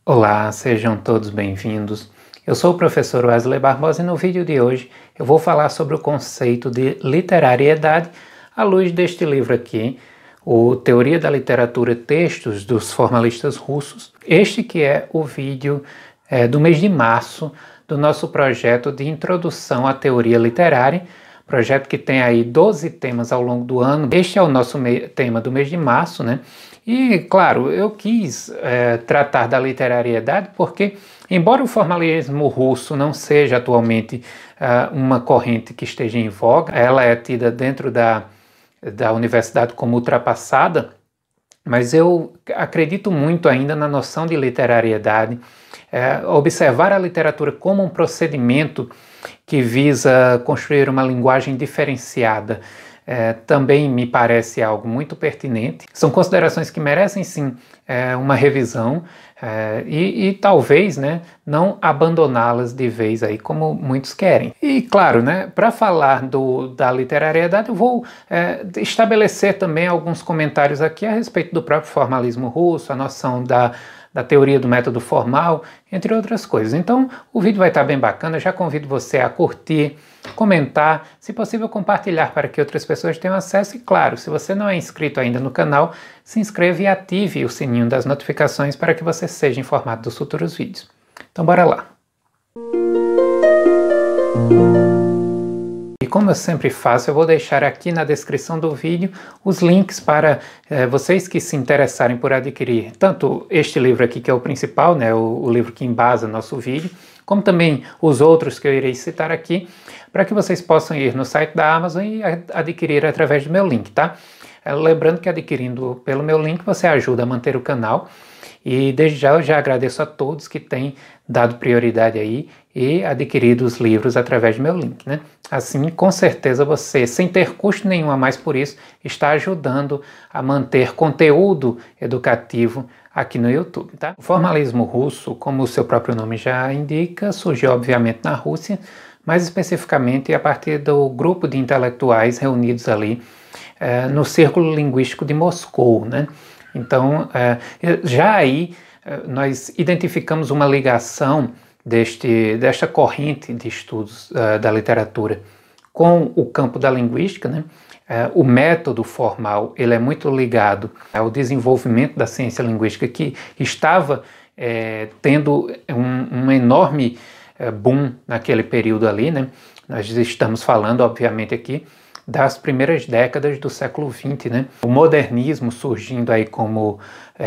Olá, sejam todos bem-vindos. Eu sou o professor Wesley Barbosa e no vídeo de hoje eu vou falar sobre o conceito de literariedade à luz deste livro aqui, o Teoria da Literatura, Textos dos Formalistas Russos. Este que é o vídeo do mês de março do nosso projeto de Introdução à Teoria Literária, projeto que tem aí 12 temas ao longo do ano. Este é o nosso tema do mês de março, né? E, claro, eu quis tratar da literariedade porque, embora o formalismo russo não seja atualmente uma corrente que esteja em voga, ela é tida dentro da universidade como ultrapassada, mas eu acredito muito ainda na noção de literariedade, observar a literatura como um procedimento que visa construir uma linguagem diferenciada. Também me parece algo muito pertinente. São considerações que merecem sim uma revisão e talvez, né, não abandoná-las de vez aí como muitos querem. E claro, né, para falar da literariedade eu vou estabelecer também alguns comentários aqui a respeito do próprio formalismo russo, a noção da teoria do método formal, entre outras coisas. Então, o vídeo vai estar bem bacana, eu já convido você a curtir, comentar, se possível compartilhar para que outras pessoas tenham acesso e, claro, se você não é inscrito ainda no canal, se inscreva e ative o sininho das notificações para que você seja informado dos futuros vídeos. Então, bora lá! E como eu sempre faço, eu vou deixar aqui na descrição do vídeo os links para vocês que se interessarem por adquirir tanto este livro aqui, que é o principal, né, o livro que embasa nosso vídeo, como também os outros que eu irei citar aqui, para que vocês possam ir no site da Amazon e adquirir através do meu link, tá? Lembrando que adquirindo pelo meu link você ajuda a manter o canal. E desde já eu já agradeço a todos que têm dado prioridade aí e adquirido os livros através do meu link, né? Assim, com certeza você, sem ter custo nenhum a mais por isso, está ajudando a manter conteúdo educativo aqui no YouTube, tá? O formalismo russo, como o seu próprio nome já indica, surgiu obviamente na Rússia, mais especificamente a partir do grupo de intelectuais reunidos ali no Círculo Linguístico de Moscou, né? Então, já aí nós identificamos uma ligação desta corrente de estudos da literatura com o campo da linguística, né? O método formal ele é muito ligado ao desenvolvimento da ciência linguística, que estava tendo um enorme boom naquele período ali, né? Nós estamos falando, obviamente, aqui das primeiras décadas do século XX, né? O modernismo surgindo aí como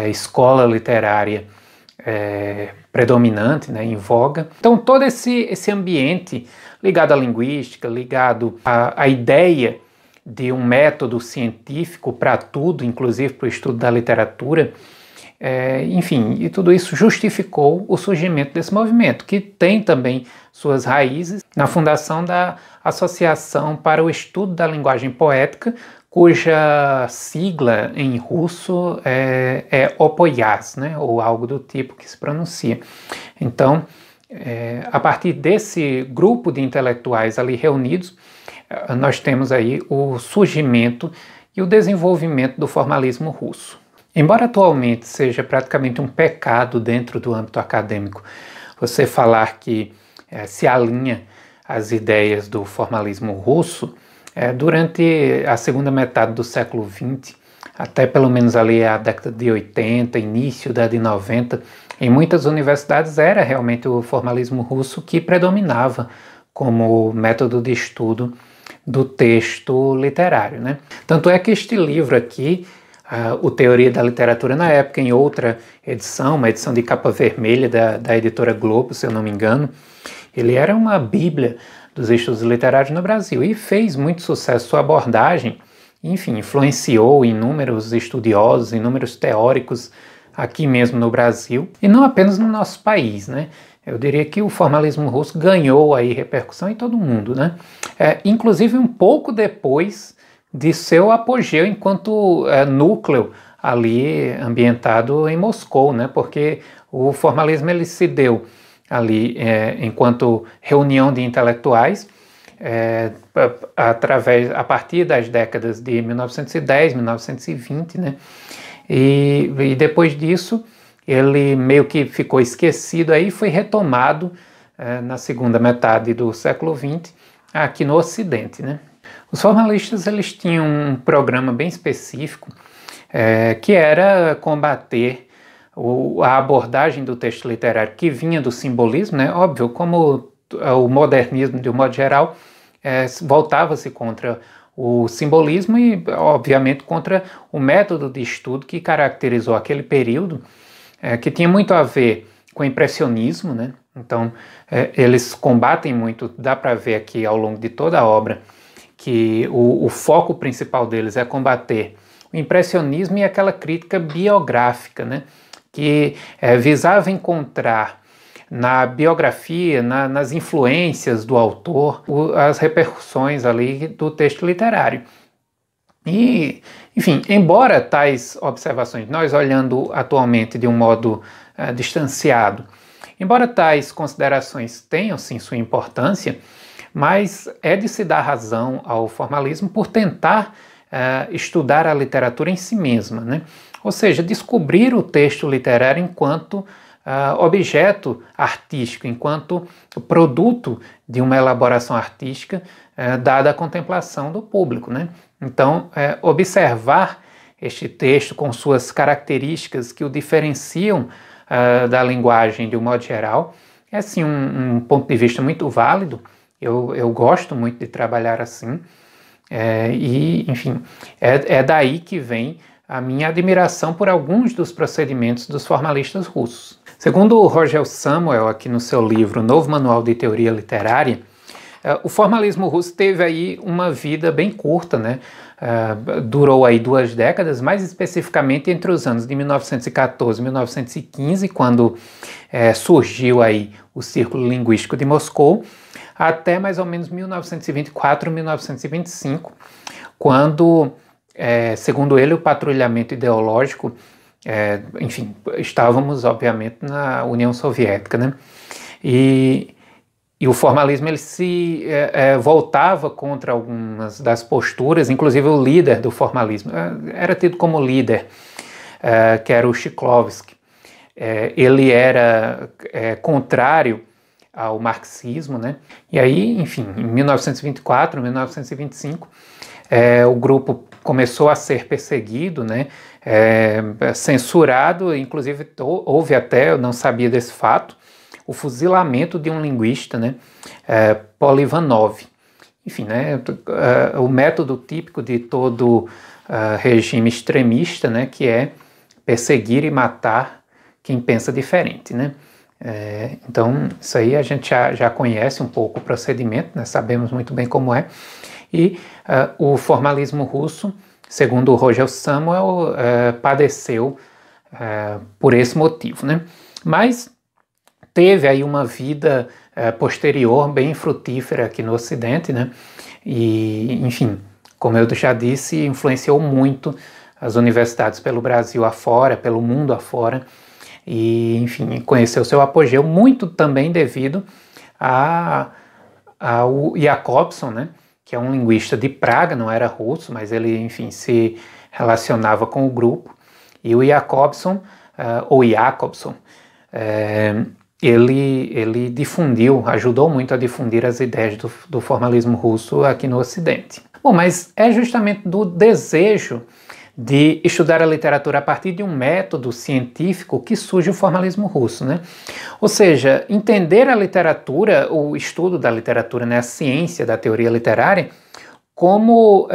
escola literária predominante, né, em voga. Então todo esse ambiente ligado à linguística, ligado à ideia de um método científico para tudo, inclusive para o estudo da literatura, enfim, e tudo isso justificou o surgimento desse movimento, que tem também suas raízes na fundação da Associação para o Estudo da Linguagem Poética, cuja sigla em russo é Opoyaz, né, ou algo do tipo que se pronuncia. Então, a partir desse grupo de intelectuais ali reunidos, nós temos aí o surgimento e o desenvolvimento do formalismo russo. Embora atualmente seja praticamente um pecado dentro do âmbito acadêmico você falar que se alinha às ideias do formalismo russo, durante a segunda metade do século XX, até pelo menos ali a década de 80, início da de 90, em muitas universidades era realmente o formalismo russo que predominava como método de estudo do texto literário, né? Tanto é que este livro aqui, o Teoria da Literatura na época, em outra edição, uma edição de capa vermelha da editora Globo, se eu não me engano, ele era uma bíblia dos estudos literários no Brasil e fez muito sucesso sua abordagem, enfim, influenciou inúmeros estudiosos, inúmeros teóricos aqui mesmo no Brasil e não apenas no nosso país, né? Eu diria que o formalismo russo ganhou aí repercussão em todo o mundo, né? Inclusive um pouco depois de seu apogeu enquanto núcleo ali ambientado em Moscou, né? Porque o formalismo ele se deu ali enquanto reunião de intelectuais a partir das décadas de 1910, 1920, né? E depois disso ele meio que ficou esquecido aí e foi retomado na segunda metade do século XX aqui no Ocidente, né? Os formalistas eles tinham um programa bem específico que era combater a abordagem do texto literário que vinha do simbolismo, né? Óbvio, como o modernismo de um modo geral voltava-se contra o simbolismo e, obviamente, contra o método de estudo que caracterizou aquele período, que tinha muito a ver com o impressionismo, né? Então, eles combatem muito, dá para ver aqui ao longo de toda a obra, que o foco principal deles é combater o impressionismo e aquela crítica biográfica, né? Que visava encontrar na biografia, nas influências do autor, as repercussões ali do texto literário. E, enfim, embora tais observações, nós olhando atualmente de um modo distanciado, embora tais considerações tenham sim sua importância, mas é de se dar razão ao formalismo por tentar estudar a literatura em si mesma, né? Ou seja, descobrir o texto literário enquanto objeto artístico, enquanto produto de uma elaboração artística dada à contemplação do público, né? Então, observar este texto com suas características que o diferenciam da linguagem de um modo geral é, sim, um ponto de vista muito válido. Eu gosto muito de trabalhar assim e, enfim, é daí que vem a minha admiração por alguns dos procedimentos dos formalistas russos. Segundo o Roger Samuel, aqui no seu livro Novo Manual de Teoria Literária, o formalismo russo teve aí uma vida bem curta, né? Durou aí 2 décadas, mais especificamente entre os anos de 1914 e 1915, quando surgiu aí o Círculo Linguístico de Moscou, até mais ou menos 1924, 1925, quando, segundo ele, o patrulhamento ideológico, enfim, estávamos obviamente na União Soviética, né? E o formalismo ele se voltava contra algumas das posturas, inclusive o líder do formalismo, era tido como líder, que era o Shklovsky. Ele era contrário ao marxismo, né? E aí, enfim, em 1924, 1925, o grupo começou a ser perseguido, né? Censurado, inclusive houve até, eu não sabia desse fato, o fuzilamento de um linguista, né? Polivanov. Enfim, né? O método típico de todo regime extremista, né? Que é perseguir e matar quem pensa diferente, né? Então, isso aí a gente já conhece um pouco o procedimento, né? Sabemos muito bem como é. E o formalismo russo, segundo o Roger Samuel, padeceu por esse motivo, né? Mas teve aí uma vida posterior bem frutífera aqui no Ocidente, né? E, enfim, como eu já disse, influenciou muito as universidades pelo Brasil afora, pelo mundo afora, e, enfim, conheceu seu apogeu muito também devido ao Jacobson, né? Que é um linguista de Praga, não era russo, mas ele, enfim, se relacionava com o grupo. E o Jacobson, ou Jacobson, ele difundiu, ajudou muito a difundir as ideias do formalismo russo aqui no Ocidente. Bom, mas é justamente do desejo de estudar a literatura a partir de um método científico que surge o formalismo russo, né? Ou seja, entender a literatura, o estudo da literatura, né, a ciência da teoria literária, como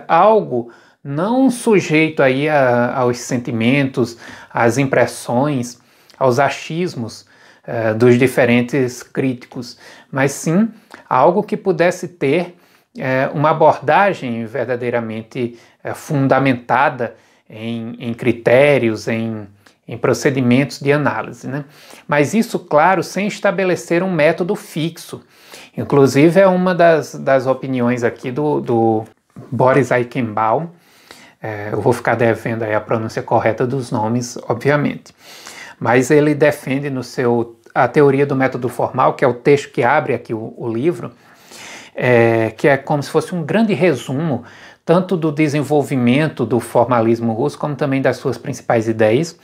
algo não sujeito aí aos sentimentos, às impressões, aos achismos dos diferentes críticos, mas sim algo que pudesse ter uma abordagem verdadeiramente fundamentada em critérios, em procedimentos de análise, né? Mas isso, claro, sem estabelecer um método fixo. Inclusive é uma das opiniões aqui do Boris Eichenbaum. Eu vou ficar devendo aí a pronúncia correta dos nomes, obviamente. Mas ele defende a teoria do método formal, que é o texto que abre aqui o livro, que é como se fosse um grande resumo tanto do desenvolvimento do formalismo russo como também das suas principais ideias.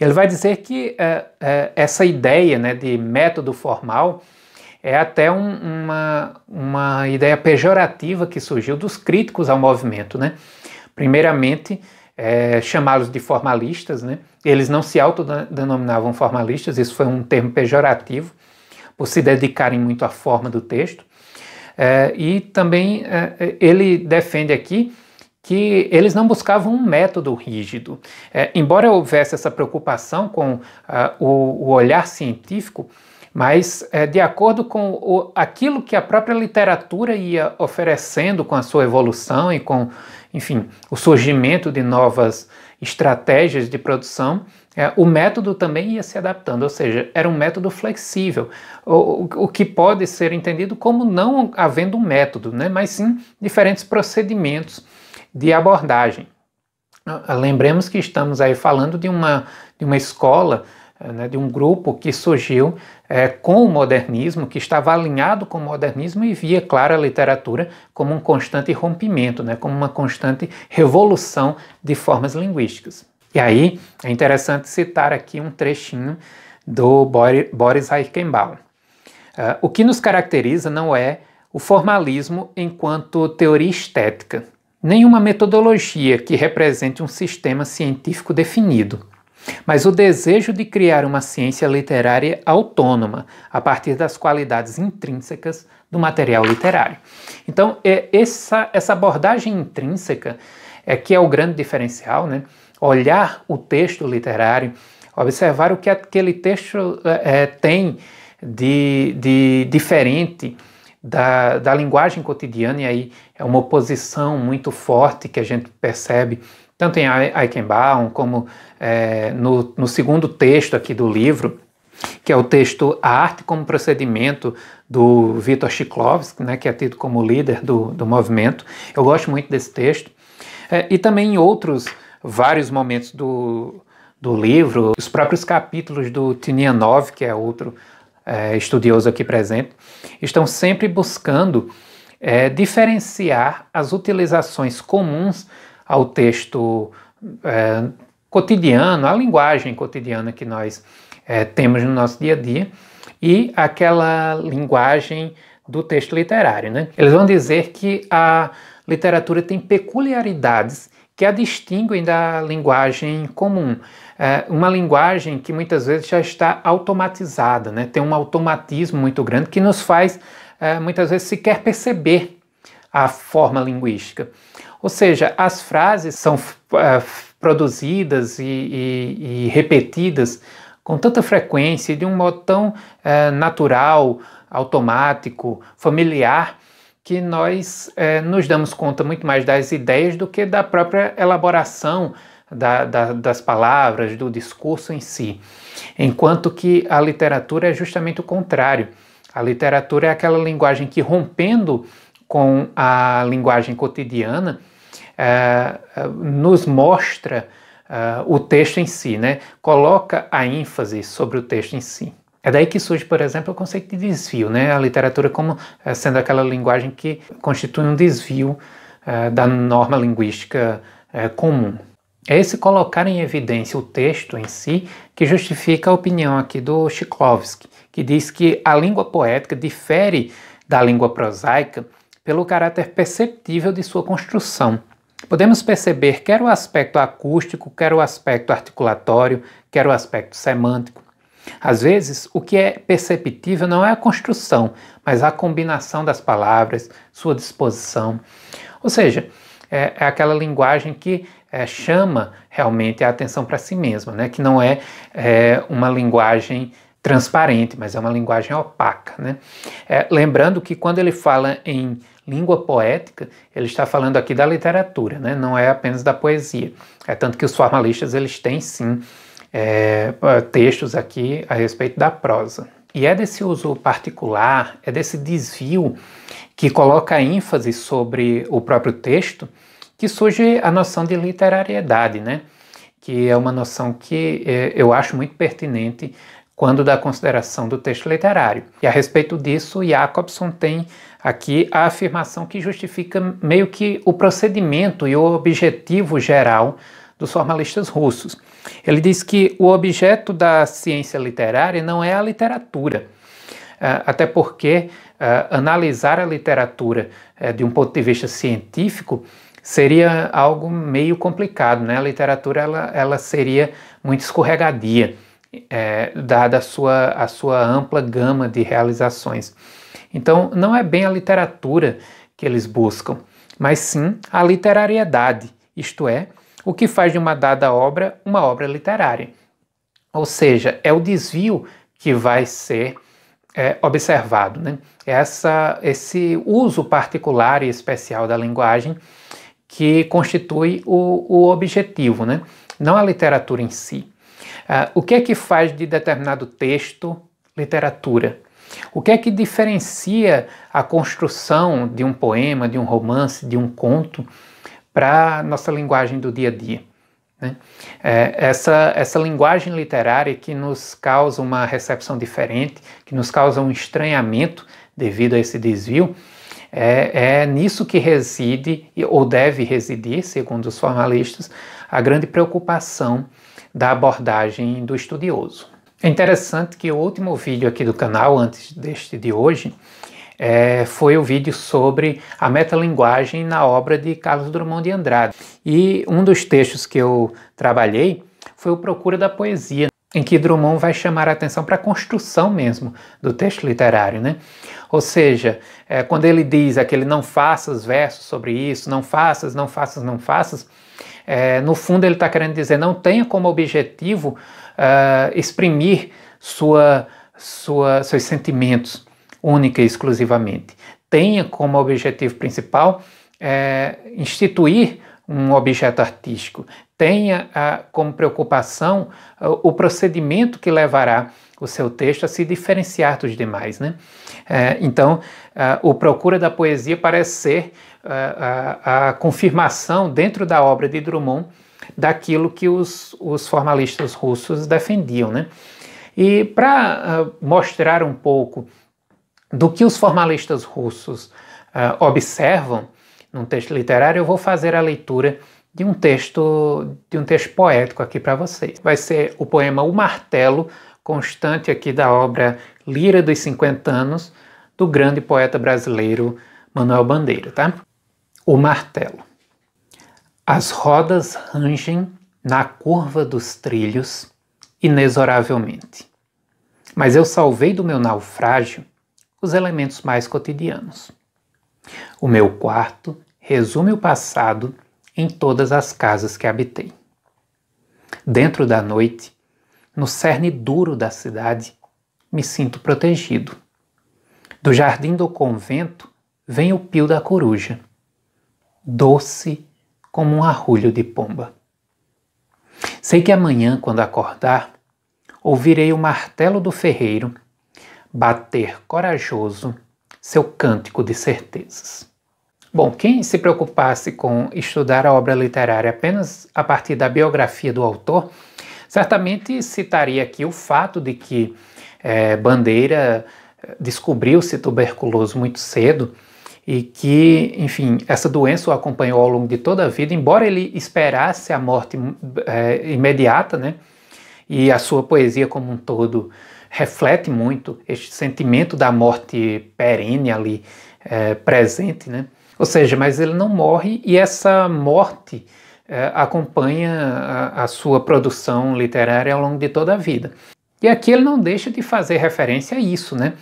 Ele vai dizer que essa ideia, né, de método formal é até uma ideia pejorativa que surgiu dos críticos ao movimento, né? Primeiramente, chamá-los de formalistas, né? Eles não se autodenominavam formalistas, isso foi um termo pejorativo, por se dedicarem muito à forma do texto. E também ele defende aqui que eles não buscavam um método rígido. Embora houvesse essa preocupação com o olhar científico, mas de acordo com aquilo que a própria literatura ia oferecendo com a sua evolução e com, enfim, o surgimento de novas estratégias de produção, o método também ia se adaptando, ou seja, era um método flexível, o que pode ser entendido como não havendo um método, né, mas sim diferentes procedimentos de abordagem. Lembremos que estamos aí falando de uma escola, né, de um grupo que surgiu com o modernismo, que estava alinhado com o modernismo e via, claro, a literatura como um constante rompimento, né, como uma constante revolução de formas linguísticas. E aí é interessante citar aqui um trechinho do Boris Reichenbach. O que nos caracteriza não é o formalismo enquanto teoria estética, nem uma metodologia que represente um sistema científico definido, mas o desejo de criar uma ciência literária autônoma a partir das qualidades intrínsecas do material literário. Então, essa abordagem intrínseca que é o grande diferencial, né? Olhar o texto literário, observar o que aquele texto tem de diferente da linguagem cotidiana, e aí é uma oposição muito forte que a gente percebe tanto em Eichenbaum como no segundo texto aqui do livro, que é o texto A Arte como Procedimento, do Viktor Shklovsky, né, que é tido como líder do movimento. Eu gosto muito desse texto. E também em outros vários momentos do livro, os próprios capítulos do Tinianov, que é outro estudioso aqui presente, estão sempre buscando diferenciar as utilizações comuns ao texto cotidiano, a linguagem cotidiana que nós temos no nosso dia a dia, e aquela linguagem do texto literário, né? Eles vão dizer que a literatura tem peculiaridades que a distinguem da linguagem comum. Uma linguagem que muitas vezes já está automatizada, né? Tem um automatismo muito grande que nos faz, muitas vezes, sequer perceber a forma linguística. Ou seja, as frases são produzidas e repetidas com tanta frequência, de um modo tão natural, automático, familiar, que nós nos damos conta muito mais das ideias do que da própria elaboração das palavras, do discurso em si. Enquanto que a literatura é justamente o contrário. A literatura é aquela linguagem que, rompendo com a linguagem cotidiana, nos mostra o texto em si, né? Coloca a ênfase sobre o texto em si. É daí que surge, por exemplo, o conceito de desvio, né? A literatura como sendo aquela linguagem que constitui um desvio da norma linguística comum. É esse colocar em evidência o texto em si que justifica a opinião aqui do Shklovsky, que diz que a língua poética difere da língua prosaica pelo caráter perceptível de sua construção. Podemos perceber quer o aspecto acústico, quer o aspecto articulatório, quer o aspecto semântico. Às vezes, o que é perceptível não é a construção, mas a combinação das palavras, sua disposição. Ou seja, é aquela linguagem que chama realmente a atenção para si mesma, né? Que não é uma linguagem transparente, mas é uma linguagem opaca, né? Lembrando que quando ele fala em língua poética, ele está falando aqui da literatura, né? Não é apenas da poesia. Tanto que os formalistas eles têm sim textos aqui a respeito da prosa. E é desse uso particular, é desse desvio que coloca ênfase sobre o próprio texto que surge a noção de literariedade, né? Que é uma noção que eu acho muito pertinente quando dá consideração do texto literário. E a respeito disso, Jacobson tem aqui a afirmação que justifica meio que o procedimento e o objetivo geral dos formalistas russos. Ele diz que o objeto da ciência literária não é a literatura, até porque analisar a literatura de um ponto de vista científico seria algo meio complicado, né? A literatura ela seria muito escorregadia, dada a sua ampla gama de realizações. Então, não é bem a literatura que eles buscam, mas sim a literariedade, isto é, o que faz de uma dada obra uma obra literária. Ou seja, é o desvio que vai ser observado, né? Esse uso particular e especial da linguagem que constitui o objetivo, né? Não a literatura em si. O que é que faz de determinado texto literatura? O que é que diferencia a construção de um poema, de um romance, de um conto para a nossa linguagem do dia a dia, né? Essa linguagem literária que nos causa uma recepção diferente, que nos causa um estranhamento devido a esse desvio, é nisso que reside, ou deve residir, segundo os formalistas, a grande preocupação da abordagem do estudioso. É interessante que o último vídeo aqui do canal, antes deste de hoje, foi o vídeo sobre a metalinguagem na obra de Carlos Drummond de Andrade. E um dos textos que eu trabalhei foi o Procura da Poesia, em que Drummond vai chamar a atenção para a construção mesmo do texto literário, né? Ou seja, quando ele diz aquele não faças versos sobre isso, não faças, não faças, não faças, no fundo ele está querendo dizer não tenha como objetivo exprimir seus sentimentos única e exclusivamente. Tenha como objetivo principal instituir um objeto artístico. Tenha como preocupação o procedimento que levará o seu texto a se diferenciar dos demais, né? Então, o Procura da Poesia parece ser a confirmação dentro da obra de Drummond daquilo que os formalistas russos defendiam, né? E para mostrar um pouco do que os formalistas russos observam num texto literário, eu vou fazer a leitura de um texto poético aqui para vocês. Vai ser o poema O Martelo, constante aqui da obra Lira dos 50 Anos, do grande poeta brasileiro Manuel Bandeira, tá? O Martelo. As rodas rangem na curva dos trilhos inexoravelmente. Mas eu salvei do meu naufrágio os elementos mais cotidianos. O meu quarto resume o passado em todas as casas que habitei. Dentro da noite, no cerne duro da cidade, me sinto protegido. Do jardim do convento vem o pio da coruja, doce como um arrulho de pomba. Sei que amanhã, quando acordar, ouvirei o martelo do ferreiro bater corajoso seu cântico de certezas. Bom, quem se preocupasse com estudar a obra literária apenas a partir da biografia do autor, certamente citaria aqui o fato de que Bandeira descobriu-se tuberculoso muito cedo e que, enfim, essa doença o acompanhou ao longo de toda a vida, embora ele esperasse a morte imediata, né? E a sua poesia como um todo reflete muito este sentimento da morte perene ali presente, né? Ou seja, mas ele não morre e essa morte acompanha a sua produção literária ao longo de toda a vida. E aqui ele não deixa de fazer referência a isso, né?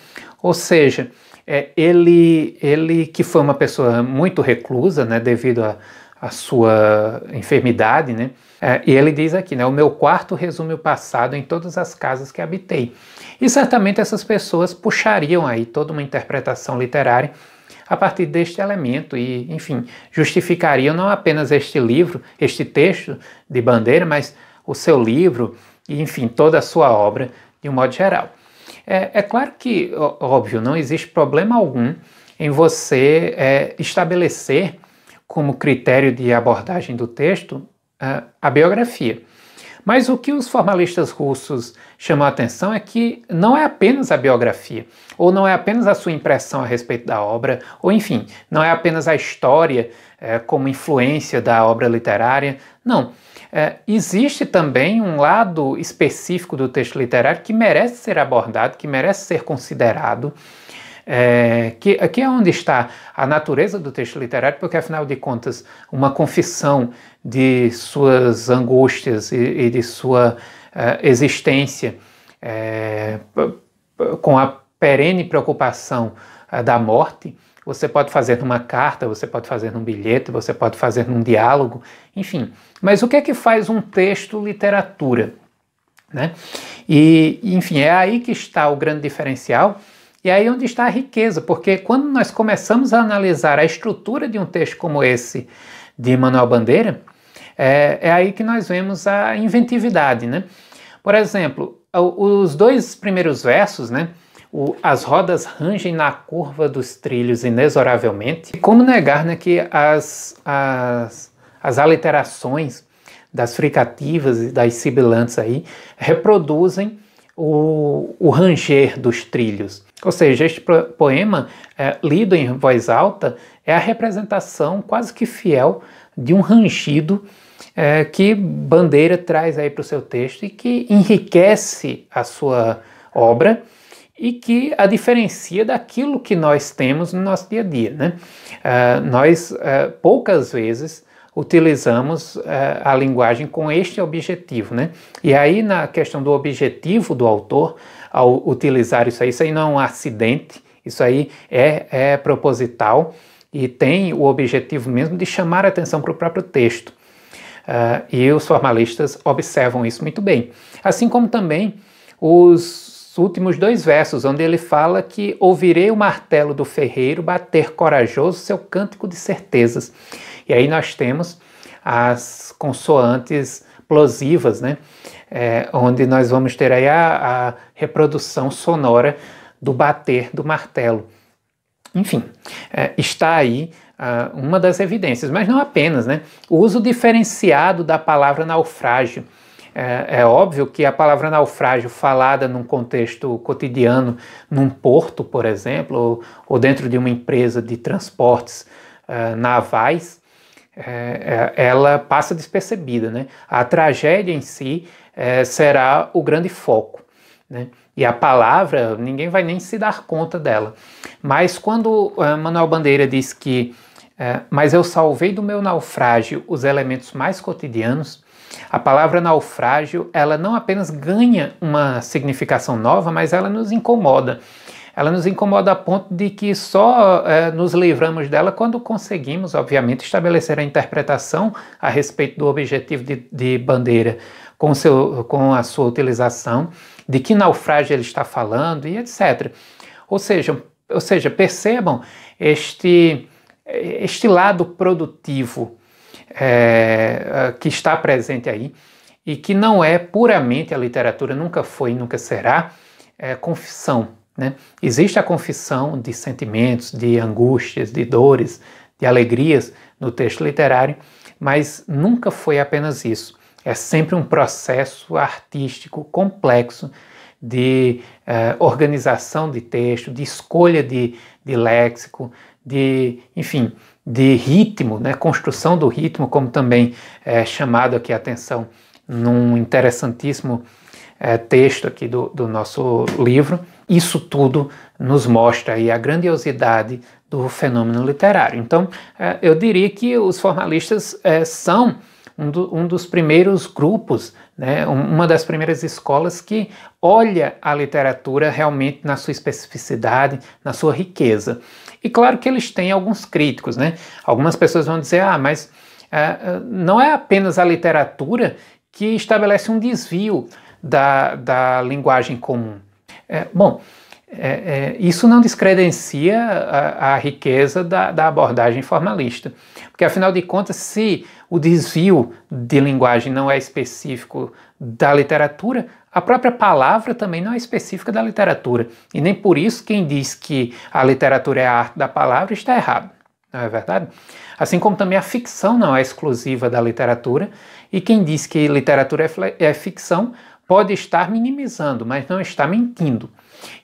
Ou seja, ele que foi uma pessoa muito reclusa, né, devido à sua enfermidade, né? E ele diz aqui, né, o meu quarto resume o passado em todas as casas que habitei. E certamente essas pessoas puxariam aí toda uma interpretação literária a partir deste elemento e, enfim, justificariam não apenas este livro, este texto de Bandeira, mas o seu livro e, enfim, toda a sua obra de um modo geral. É claro que, óbvio, não existe problema algum em você estabelecer como critério de abordagem do texto a biografia. Mas o que os formalistas russos chamam a atenção é que não é apenas a biografia, ou não é apenas a sua impressão a respeito da obra, ou enfim, não é apenas a história como influência da obra literária, não. existe também um lado específico do texto literário que merece ser abordado, que merece ser considerado, que aqui é onde está a natureza do texto literário, porque afinal de contas uma confissão de suas angústias e de sua existência com a perene preocupação da morte, você pode fazer numa carta, você pode fazer num bilhete, você pode fazer num diálogo, enfim. Mas o que é que faz um texto literatura, né? E, enfim, é aí que está o grande diferencial e é aí onde está a riqueza, porque quando nós começamos a analisar a estrutura de um texto como esse de Manuel Bandeira, é aí que nós vemos a inventividade, né? Por exemplo, os dois primeiros versos, né? As rodas rangem na curva dos trilhos inexoravelmente. Como negar, né, que as aliterações das fricativas e das sibilantes aí reproduzem o ranger dos trilhos. Ou seja, este poema, lido em voz alta, é a representação quase que fiel de um rangido que Bandeira traz aí para o seu texto e que enriquece a sua obra e que a diferencia daquilo que nós temos no nosso dia a dia, né? Nós poucas vezes utilizamos a linguagem com este objetivo, né? E aí na questão do objetivo do autor, ao utilizar isso aí não é um acidente, isso aí é proposital e tem o objetivo mesmo de chamar a atenção para o próprio texto. E os formalistas observam isso muito bem. Assim como também os últimos dois versos, onde ele fala que ouvirei o martelo do ferreiro bater corajoso seu cântico de certezas. E aí nós temos as consoantes plosivas, né? Onde nós vamos ter aí a reprodução sonora do bater do martelo. Enfim, está aí uma das evidências, mas não apenas, né? O uso diferenciado da palavra naufrágio. É óbvio que a palavra naufrágio falada num contexto cotidiano, num porto, por exemplo, ou dentro de uma empresa de transportes navais, ela passa despercebida, né? A tragédia em si será o grande foco, né? E a palavra, ninguém vai nem se dar conta dela. Mas quando Manuel Bandeira diz que mas eu salvei do meu naufrágio os elementos mais cotidianos, a palavra naufrágio, ela não apenas ganha uma significação nova, mas ela nos incomoda. Ela nos incomoda a ponto de que só nos livramos dela quando conseguimos, obviamente, estabelecer a interpretação a respeito do objetivo de Bandeira com a sua utilização, de que naufrágio ele está falando e etc. Ou seja, percebam este lado produtivo que está presente aí e que não é puramente a literatura, nunca foi e nunca será confissão, né? Existe a confissão de sentimentos, de angústias, de dores, de alegrias no texto literário, mas nunca foi apenas isso. É sempre um processo artístico complexo de organização de texto, de escolha de léxico, enfim, de ritmo, né, construção do ritmo, como também é chamado aqui a atenção num interessantíssimo texto aqui do nosso livro. Isso tudo nos mostra aí a grandiosidade do fenômeno literário. Então, eu diria que os formalistas são um dos primeiros grupos, né, uma das primeiras escolas que olha a literatura realmente na sua especificidade, na sua riqueza. E claro que eles têm alguns críticos, né? Algumas pessoas vão dizer, mas não é apenas a literatura que estabelece um desvio da linguagem comum. Isso não descredencia a riqueza da abordagem formalista, porque afinal de contas, se o desvio de linguagem não é específico da literatura, a própria palavra também não é específica da literatura, e nem por isso quem diz que a literatura é a arte da palavra está errado, não é verdade? Assim como também a ficção não é exclusiva da literatura, e quem diz que literatura é ficção pode estar minimizando, mas não está mentindo.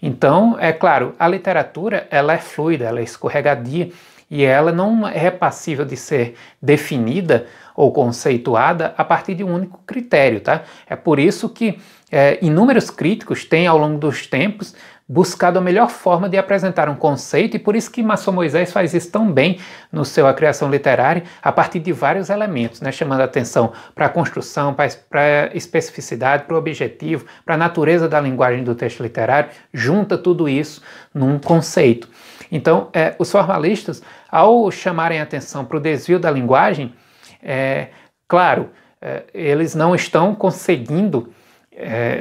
Então, é claro, a literatura ela é fluida, ela é escorregadia, e ela não é passível de ser definida ou conceituada a partir de um único critério, tá? É por isso que inúmeros críticos têm, ao longo dos tempos, buscado a melhor forma de apresentar um conceito, e por isso que Masson Moisés faz isso tão bem no seu A Criação Literária, a partir de vários elementos, né, chamando a atenção para a construção, para a especificidade, para o objetivo, para a natureza da linguagem do texto literário, junta tudo isso num conceito. Então, os formalistas, ao chamarem a atenção para o desvio da linguagem, claro, eles não estão conseguindo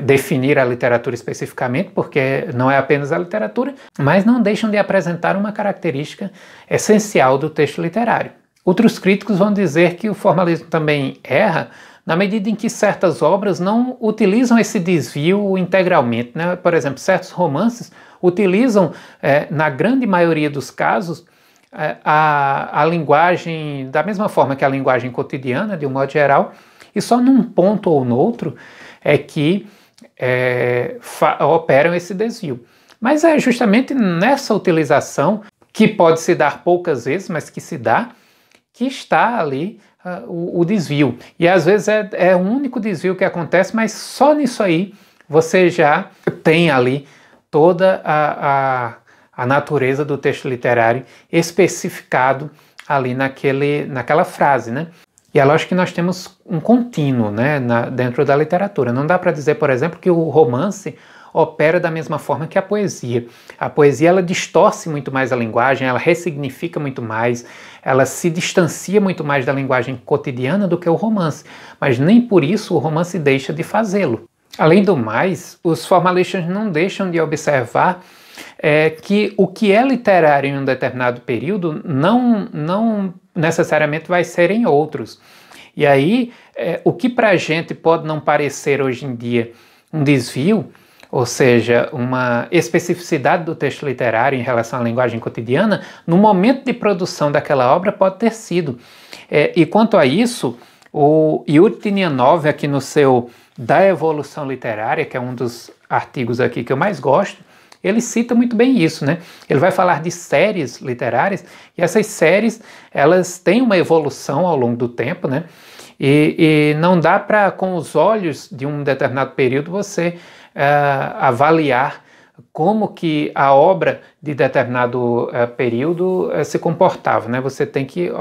definir a literatura especificamente, porque não é apenas a literatura, mas não deixam de apresentar uma característica essencial do texto literário. Outros críticos vão dizer que o formalismo também erra na medida em que certas obras não utilizam esse desvio integralmente, né? Por exemplo, certos romances utilizam, na grande maioria dos casos, a linguagem da mesma forma que a linguagem cotidiana, de um modo geral, e só num ponto ou no outro é que operam esse desvio. Mas é justamente nessa utilização, que pode se dar poucas vezes, mas que se dá, que está ali o desvio. E às vezes é o único desvio que acontece, mas só nisso aí você já tem ali toda a natureza do texto literário especificado ali naquela frase, né? E é lógico que nós temos um contínuo, né, dentro da literatura. Não dá para dizer, por exemplo, que o romance opera da mesma forma que a poesia. A poesia, ela distorce muito mais a linguagem, ela ressignifica muito mais, ela se distancia muito mais da linguagem cotidiana do que o romance. Mas nem por isso o romance deixa de fazê-lo. Além do mais, os formalistas não deixam de observar que o que é literário em um determinado período não necessariamente vai ser em outros. E aí, o que para a gente pode não parecer hoje em dia um desvio, ou seja, uma especificidade do texto literário em relação à linguagem cotidiana, no momento de produção daquela obra pode ter sido. E quanto a isso, o Yuri Tinianov, aqui no seu Da Evolução Literária, que é um dos artigos aqui que eu mais gosto, ele cita muito bem isso, né? Ele vai falar de séries literárias, e essas séries, elas têm uma evolução ao longo do tempo, né? E não dá para, com os olhos de um determinado período, você avaliar como que a obra de determinado período se comportava, né? Você tem que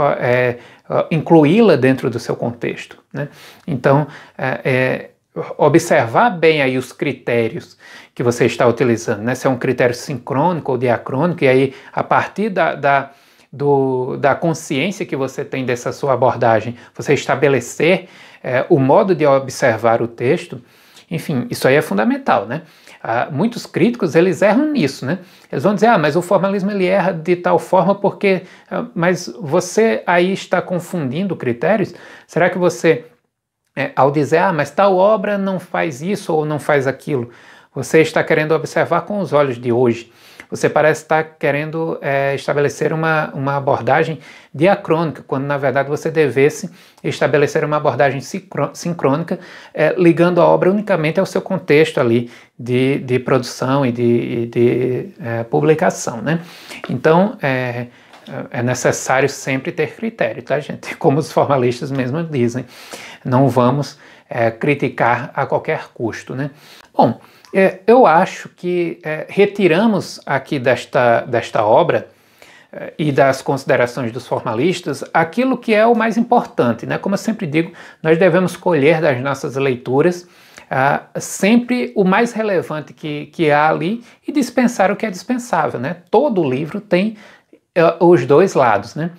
incluí-la dentro do seu contexto, né? Então, observar bem aí os critérios que você está utilizando, né? Se é um critério sincrônico ou diacrônico, e aí a partir da consciência que você tem dessa sua abordagem, você estabelecer o modo de observar o texto, enfim, isso aí é fundamental, né? Muitos críticos, eles erram nisso, né? Eles vão dizer, mas o formalismo ele erra de tal forma porque... mas você aí está confundindo critérios? Será que você... ao dizer, mas tal obra não faz isso ou não faz aquilo, você está querendo observar com os olhos de hoje. Você parece estar querendo estabelecer uma abordagem diacrônica, quando na verdade você devesse estabelecer uma abordagem sincrônica, ligando a obra unicamente ao seu contexto ali de produção e de publicação, né? Então, é necessário sempre ter critério, tá, gente? Como os formalistas mesmo dizem, não vamos criticar a qualquer custo, né? Bom, eu acho que retiramos aqui desta obra e das considerações dos formalistas aquilo que é o mais importante, né? Como eu sempre digo, nós devemos colher das nossas leituras sempre o mais relevante que há ali e dispensar o que é dispensável, né? Todo livro tem os dois lados, né?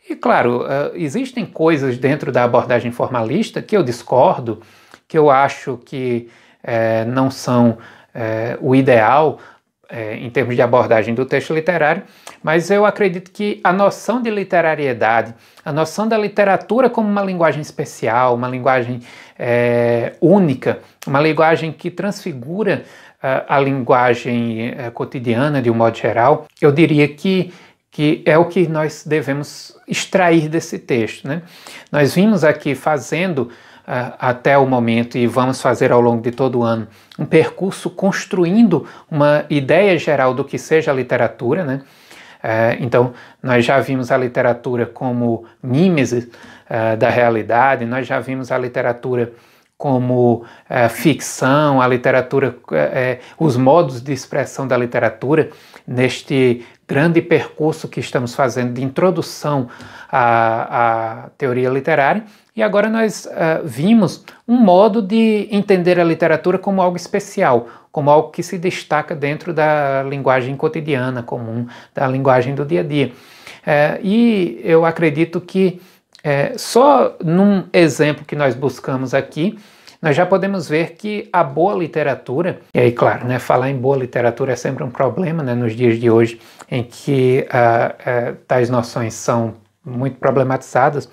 E claro, existem coisas dentro da abordagem formalista que eu discordo, que eu acho que não são o ideal em termos de abordagem do texto literário, mas eu acredito que a noção de literariedade, a noção da literatura como uma linguagem especial, uma linguagem única, uma linguagem que transfigura a linguagem cotidiana de um modo geral, eu diria que é o que nós devemos extrair desse texto, né? Nós vimos aqui fazendo até o momento, e vamos fazer ao longo de todo o ano, um percurso construindo uma ideia geral do que seja a literatura, né? Então, nós já vimos a literatura como mímese da realidade, nós já vimos a literatura como ficção, a literatura, os modos de expressão da literatura, neste grande percurso que estamos fazendo de introdução à teoria literária. E agora nós vimos um modo de entender a literatura como algo especial, como algo que se destaca dentro da linguagem cotidiana comum, da linguagem do dia a dia. E eu acredito que só num exemplo que nós buscamos aqui, nós já podemos ver que a boa literatura, e aí claro, né, falar em boa literatura é sempre um problema, né, nos dias de hoje, em que tais noções são muito problematizadas,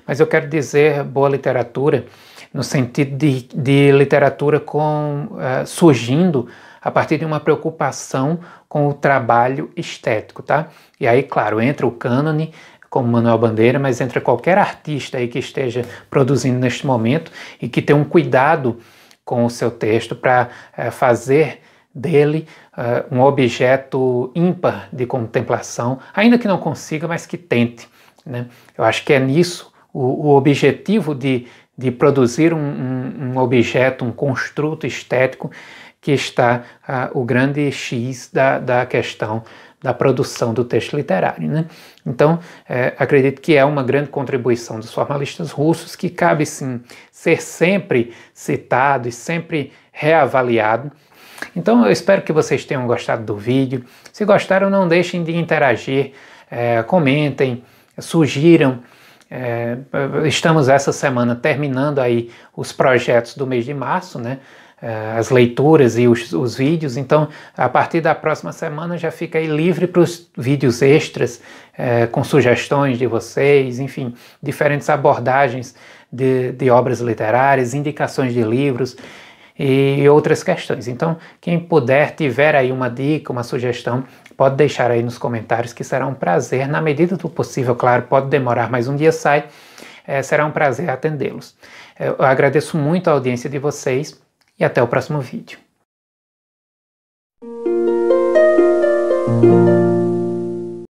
mas eu quero dizer boa literatura no sentido de literatura surgindo a partir de uma preocupação com o trabalho estético, tá? E aí, claro, entra o cânone, como Manuel Bandeira, mas entra qualquer artista aí que esteja produzindo neste momento e que tenha um cuidado com o seu texto para fazer dele um objeto ímpar de contemplação, ainda que não consiga, mas que tente, né? Eu acho que é nisso o objetivo de produzir um objeto, um construto estético, que está o grande X da questão da produção do texto literário, né? Então, acredito que é uma grande contribuição dos formalistas russos, que cabe sim ser sempre citado e sempre reavaliado. Então, eu espero que vocês tenham gostado do vídeo. Se gostaram, não deixem de interagir, comentem, sugiram. Estamos essa semana terminando aí os projetos do mês de março, né? As leituras e os vídeos, então a partir da próxima semana já fica aí livre para os vídeos extras, com sugestões de vocês, enfim, diferentes abordagens de obras literárias, indicações de livros e outras questões. Então, quem puder, tiver aí uma dica, uma sugestão, pode deixar aí nos comentários, que será um prazer, na medida do possível, claro, pode demorar, mas um dia sai, será um prazer atendê-los. Eu agradeço muito a audiência de vocês e até o próximo vídeo.